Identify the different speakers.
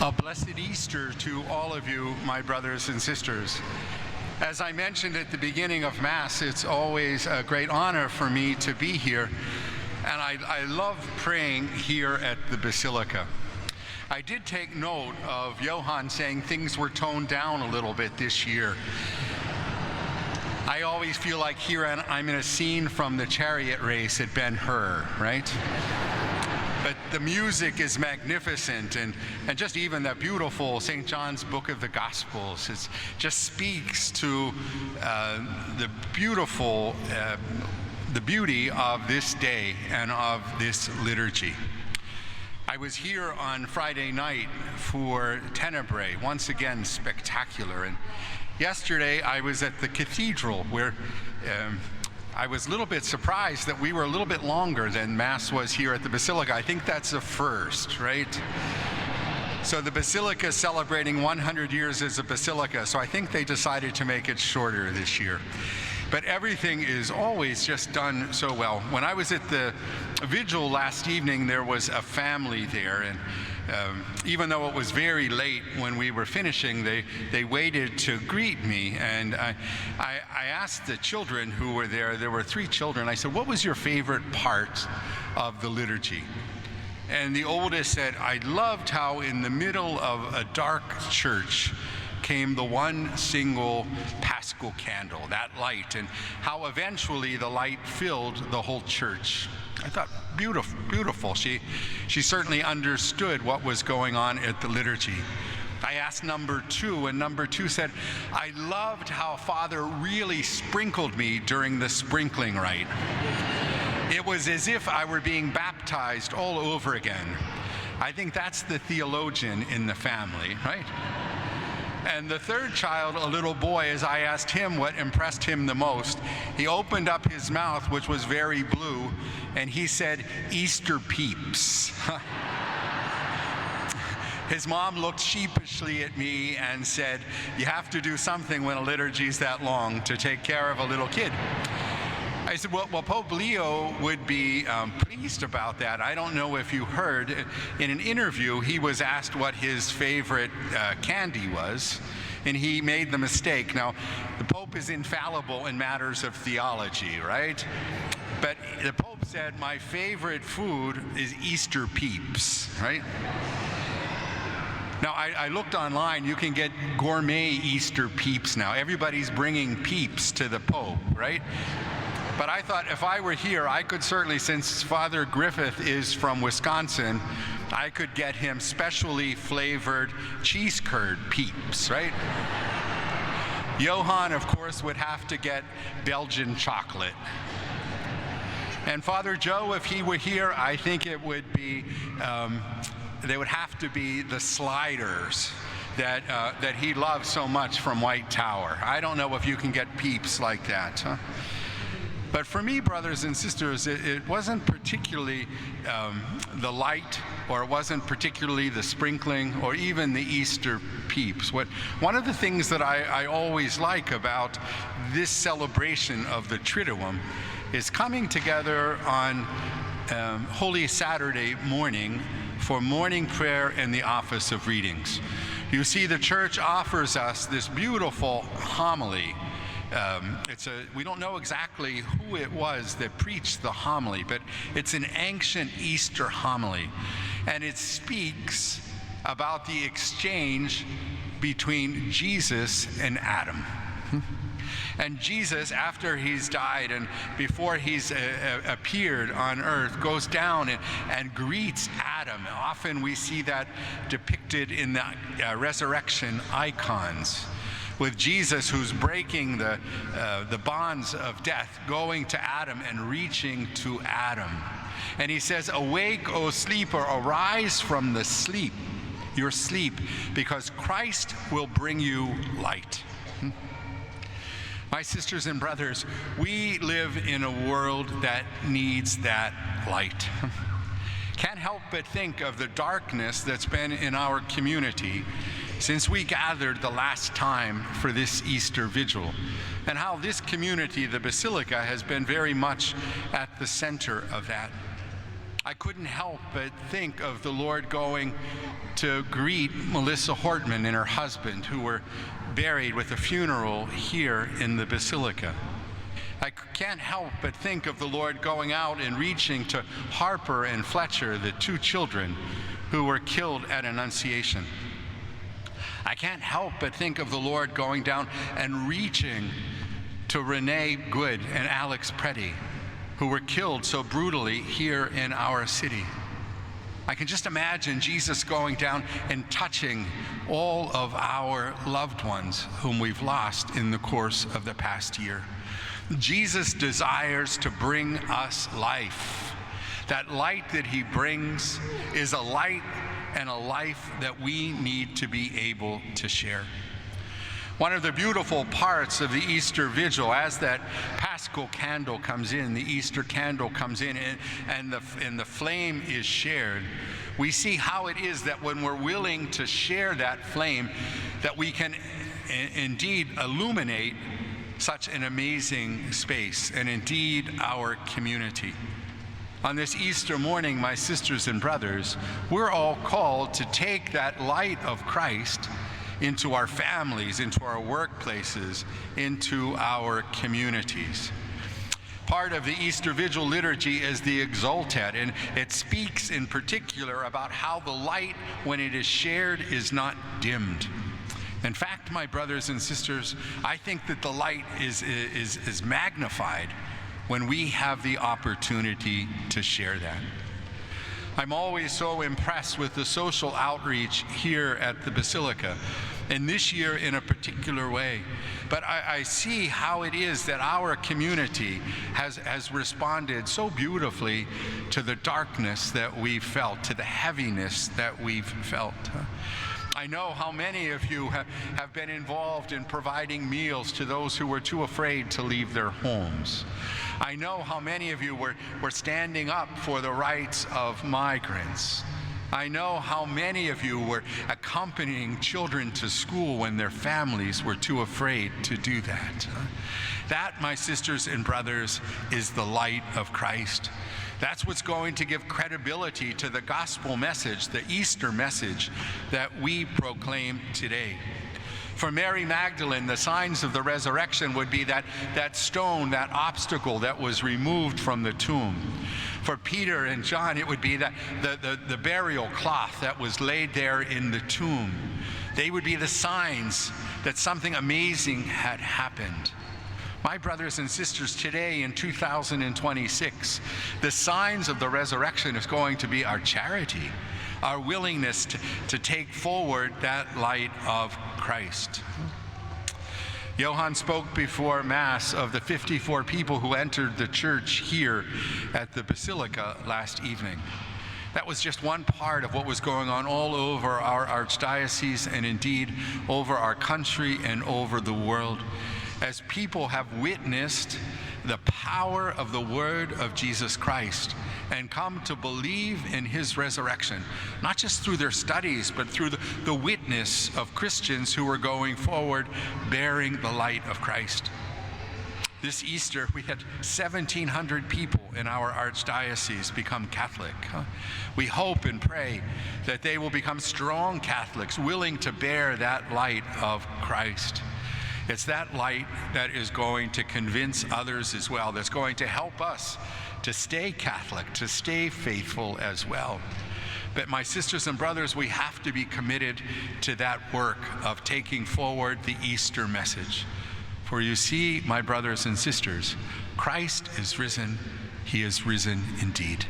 Speaker 1: A blessed Easter to all of you, my brothers and sisters. As I mentioned at the beginning of Mass, it's always a great honor for me to be here, and I love praying here at the Basilica. I did take note of Johann saying things were toned down a little bit this year. I always feel like here I'm in a scene from the chariot race at Ben-Hur, right? But the music is magnificent, and just even that beautiful St. John's Book of the Gospels, it just speaks to the beauty of this day and of this liturgy. I was here on Friday night for Tenebrae, once again spectacular, and yesterday I was at the cathedral where I was a little bit surprised that we were a little bit longer than Mass was here at the Basilica. I think that's a first, right? So the Basilica is celebrating 100 years as a Basilica, so I think they decided to make it shorter this year. But everything is always just done so well. When I was at the vigil last evening, there was a family there, and even though it was very late when we were finishing, they waited to greet me, and I asked the children who were there were 3 children, I said, what was your favorite part of the liturgy? And the oldest said, I loved how in the middle of a dark church came the one single Paschal candle, that light, and how eventually the light filled the whole church. I thought, beautiful, beautiful. She certainly understood what was going on at the liturgy. I asked number 2, and number 2 said, I loved how Father really sprinkled me during the sprinkling rite. It was as if I were being baptized all over again. I think that's the theologian in the family, right? And the 3rd child, a little boy, as I asked him what impressed him the most, he opened up his mouth, which was very blue, and he said, Easter peeps. His mom looked sheepishly at me and said, you have to do something when a liturgy's that long to take care of a little kid. I said, well, Pope Leo would be pleased about that. I don't know if you heard, in an interview, he was asked what his favorite candy was, and he made the mistake. Now, the Pope is infallible in matters of theology, right? But the Pope said, my favorite food is Easter peeps, right? Now, I looked online. You can get gourmet Easter peeps now. Everybody's bringing peeps to the Pope, right? But I thought if I were here, I could certainly, since Father Griffith is from Wisconsin, I could get him specially flavored cheese curd peeps, right? Johann, of course, would have to get Belgian chocolate. And Father Joe, if he were here, I think it would be, they would have to be the sliders that he loves so much from White Tower. I don't know if you can get peeps like that, huh? But for me, brothers and sisters, it wasn't particularly the light, or it wasn't particularly the sprinkling, or even the Easter peeps. One of the things that I always like about this celebration of the Triduum is coming together on Holy Saturday morning for morning prayer and the office of readings. You see, the Church offers us this beautiful homily. We don't know exactly who it was that preached the homily, but it's an ancient Easter homily, and it speaks about the exchange between Jesus and Adam. And Jesus, after he's died and before he's appeared on earth, goes down and greets Adam. Often we see that depicted in the resurrection icons, with Jesus who's breaking the bonds of death, going to Adam and reaching to Adam. And he says, awake, O sleeper, arise from the sleep, your sleep, because Christ will bring you light. My sisters and brothers, we live in a world that needs that light. Can't help but think of the darkness that's been in our community since we gathered the last time for this Easter Vigil, and how this community, the Basilica, has been very much at the center of that. I couldn't help but think of the Lord going to greet Melissa Hortman and her husband, who were buried with a funeral here in the Basilica. I can't help but think of the Lord going out and reaching to Harper and Fletcher, the two children who were killed at Annunciation. I can't help but think of the Lord going down and reaching to Renee Good and Alex Preddy, who were killed so brutally here in our city. I can just imagine Jesus going down and touching all of our loved ones whom we've lost in the course of the past year. Jesus desires to bring us life. That light that he brings is a light and a life that we need to be able to share. One of the beautiful parts of the Easter Vigil, as that Paschal candle comes in, the Easter candle comes in, and the flame is shared, we see how it is that when we're willing to share that flame, that we can indeed illuminate such an amazing space, and indeed our community. On this Easter morning, my sisters and brothers, we're all called to take that light of Christ into our families, into our workplaces, into our communities. Part of the Easter Vigil liturgy is the Exultet, and it speaks in particular about how the light, when it is shared, is not dimmed. In fact, my brothers and sisters, I think that the light is magnified when we have the opportunity to share that. I'm always so impressed with the social outreach here at the Basilica, and this year in a particular way. But I see how it is that our community has responded so beautifully to the darkness that we've felt, to the heaviness that we've felt. I know how many of you have been involved in providing meals to those who were too afraid to leave their homes. I know how many of you were standing up for the rights of migrants. I know how many of you were accompanying children to school when their families were too afraid to do that. That, my sisters and brothers, is the light of Christ. That's what's going to give credibility to the gospel message, the Easter message that we proclaim today. For Mary Magdalene, the signs of the resurrection would be that stone, that obstacle that was removed from the tomb. For Peter and John, it would be that the burial cloth that was laid there in the tomb. They would be the signs that something amazing had happened. My brothers and sisters, today in 2026, the signs of the resurrection is going to be our charity, our willingness to take forward that light of Christ. Johann spoke before Mass of the 54 people who entered the church here at the Basilica last evening. That was just one part of what was going on all over our archdiocese, and indeed over our country and over the world, as people have witnessed the power of the word of Jesus Christ and come to believe in his resurrection, not just through their studies, but through the witness of Christians who were going forward bearing the light of Christ. This Easter, we had 1,700 people in our archdiocese become Catholic. We hope and pray that they will become strong Catholics, willing to bear that light of Christ. It's that light that is going to convince others as well, that's going to help us to stay Catholic, to stay faithful as well. But my sisters and brothers, we have to be committed to that work of taking forward the Easter message. For you see, my brothers and sisters, Christ is risen. He is risen indeed.